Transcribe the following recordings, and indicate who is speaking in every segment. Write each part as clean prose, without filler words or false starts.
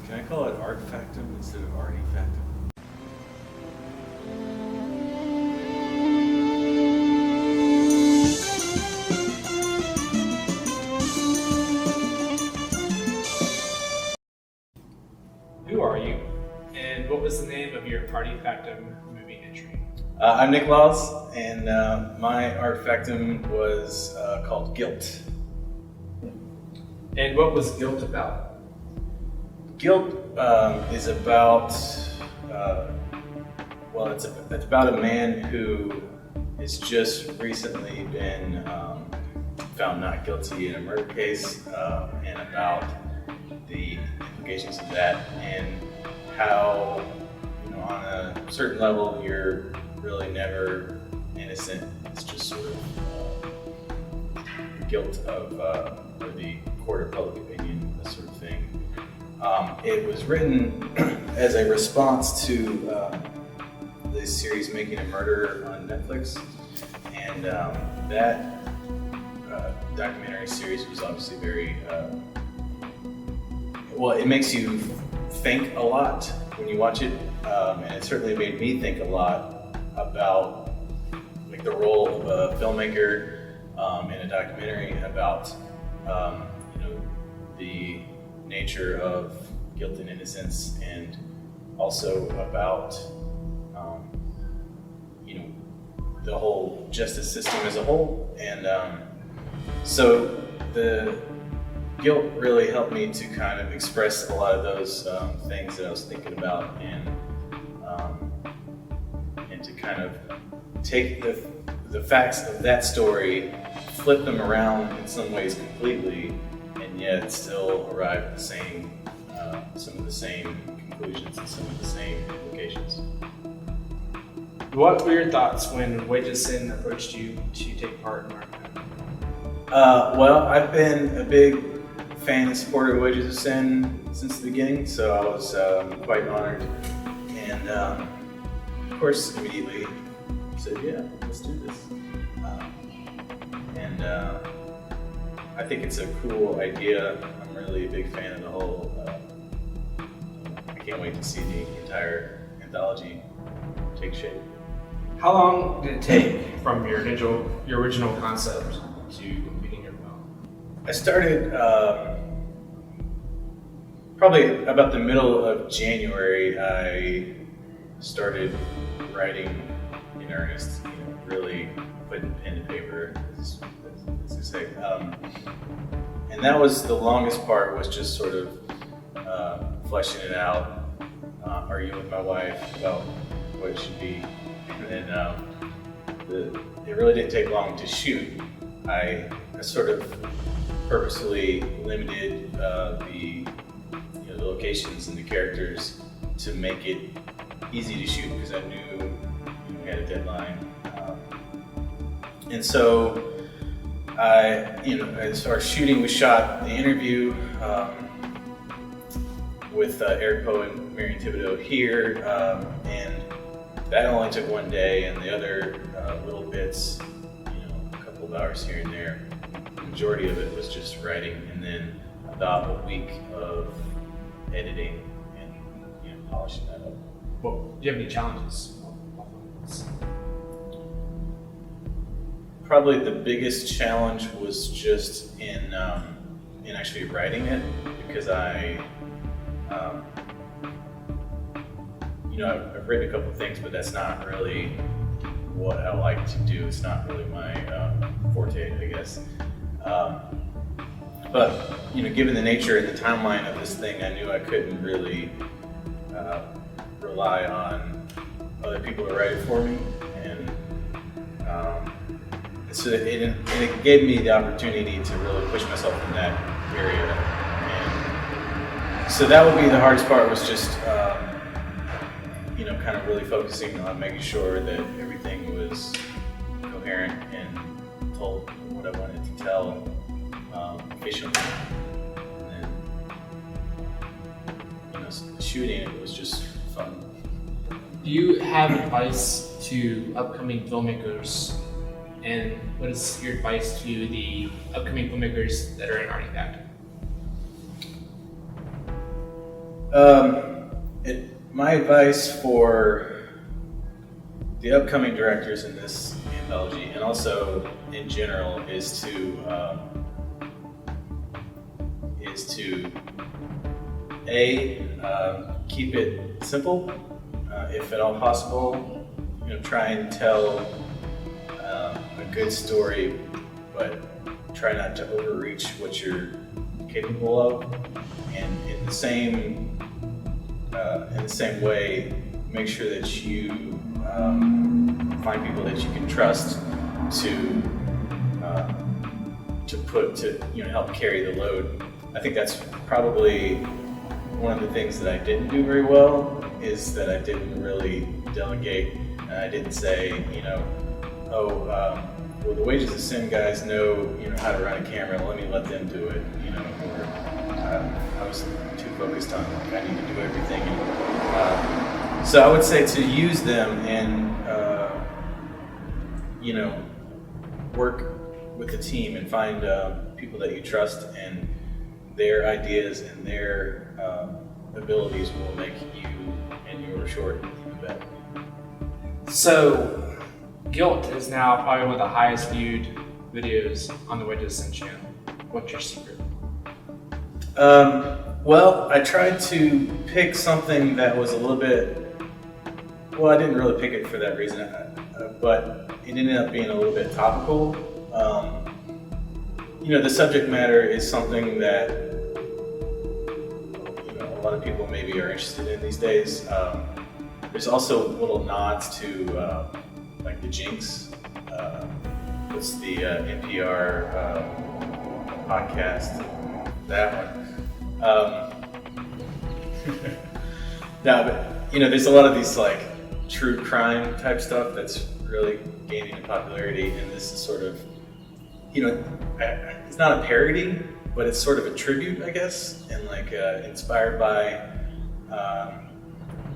Speaker 1: Can I call it Arte Factum instead of Arte Factum?
Speaker 2: Who are you? And what was the name of your Arte Factum movie entry?
Speaker 1: I'm Nick Laws, and my Arte Factum was called Guilt.
Speaker 2: And what was Guilt about?
Speaker 1: Guilt is about, it's about a man who has just recently been found not guilty in a murder case, and about the implications of that, and how, on a certain level, you're really never innocent. It's just sort of the guilt of or the court of public opinion, this sort of thing. It was written as a response to the series Making a Murder on Netflix, and that documentary series was obviously very it makes you think a lot when you watch it, and it certainly made me think a lot about the role of a filmmaker in a documentary about the nature of guilt and innocence, and also about the whole justice system as a whole. And so the Guilt really helped me to kind of express a lot of those things that I was thinking about, and to kind of take the facts of that story, flip them around in some ways completely, and yet still arrive at the same, some of the same conclusions and some of the same implications.
Speaker 2: What were your thoughts when Wages Sin approached you to take part in Arte Factum?
Speaker 1: Well, I've been a big fan and supporter of Wages of Sin since the beginning, so I was quite honored, and of course immediately said, yeah, let's do this. And I think it's a cool idea. I'm really a big fan of the whole, I can't wait to see the entire anthology take shape.
Speaker 2: How long did it take from your original concept to completing your film?
Speaker 1: I started probably about the middle of January. I started writing in earnest, really putting pen to paper, as they say. And that was the longest part, was just sort of fleshing it out, arguing with my wife about what it should be. And then it really didn't take long to shoot. I sort of purposefully limited the locations and the characters to make it easy to shoot, because I knew we had a deadline. And so as far as shooting, we shot the interview with Eric Poe and Marian Thibodeau here, and that only took one day, and the other little bits, a couple of hours here and there. The majority of it was just writing, and then about a week of editing and polishing that up.
Speaker 2: Well, do you have any challenges?
Speaker 1: Probably the biggest challenge was just in actually writing it, because I've written a couple of things, but that's not really what I like to do. It's not really my forte, I guess. But given the nature and the timeline of this thing, I knew I couldn't really rely on other people to write it for me, and so it gave me the opportunity to really push myself in that area. And so that would be the hardest part, was just kind of really focusing on making sure that everything was coherent and told what I wanted to tell efficiently. And then, shooting it was just fun.
Speaker 2: Do you have advice to upcoming filmmakers, and what is your advice to the upcoming filmmakers that are in Arte Factum?
Speaker 1: My advice for the upcoming directors in this anthology, and also in general, is to keep it simple, if at all possible. Try and tell a good story, but try not to overreach what you're capable of. And in the same way, make sure that you find people that you can trust to help carry the load. I think that's probably one of the things that I didn't do very well, is that I didn't really delegate. I didn't say, well, the Wages of Sin guys know how to run a camera. Let them do it. Or I was too focused on I need to do everything. So I would say to use them and work with the team and find people that you trust, and their ideas and their abilities will make you and your short even better.
Speaker 2: So, Guilt is now probably one of the highest viewed videos on the Wages of Sin channel. What's your secret?
Speaker 1: Well, I tried to pick something that was a little bit, well, I didn't really pick it for that reason, but it ended up being a little bit topical. The subject matter is something that a lot of people maybe are interested in these days. There's also little nods to like the Jinx. What's the NPR podcast? That one. No, but there's a lot of these like true crime type stuff that's really gaining in popularity, and this is sort of, it's not a parody, but it's sort of a tribute, I guess, and like inspired by.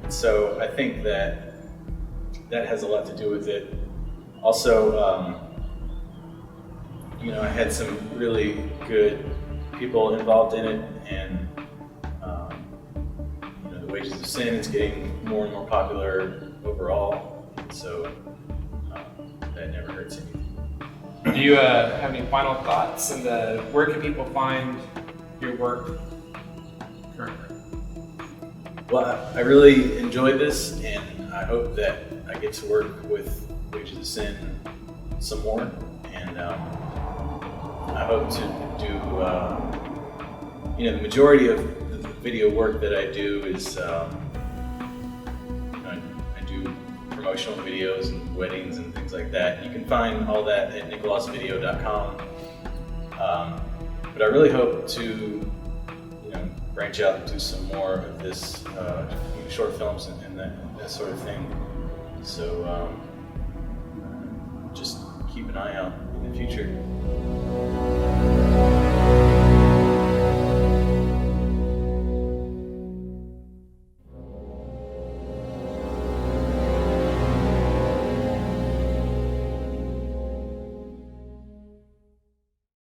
Speaker 1: So I think that has a lot to do with it. Also, I had some really good people involved in it, and the Wages of Sin is getting more and more popular overall, so that never hurts anything.
Speaker 2: Do you have any final thoughts? And where can people find your work currently?
Speaker 1: Well, I really enjoyed this, and I hope that I get to work with Wages of Sin some more, and I hope to do, the majority of the video work that I do is, I do promotional videos and weddings and things like that. You can find all that at nicholasvideo.com. But I really hope to, branch out and do some more of this, short films and that sort of thing. So just keep an eye out in the future.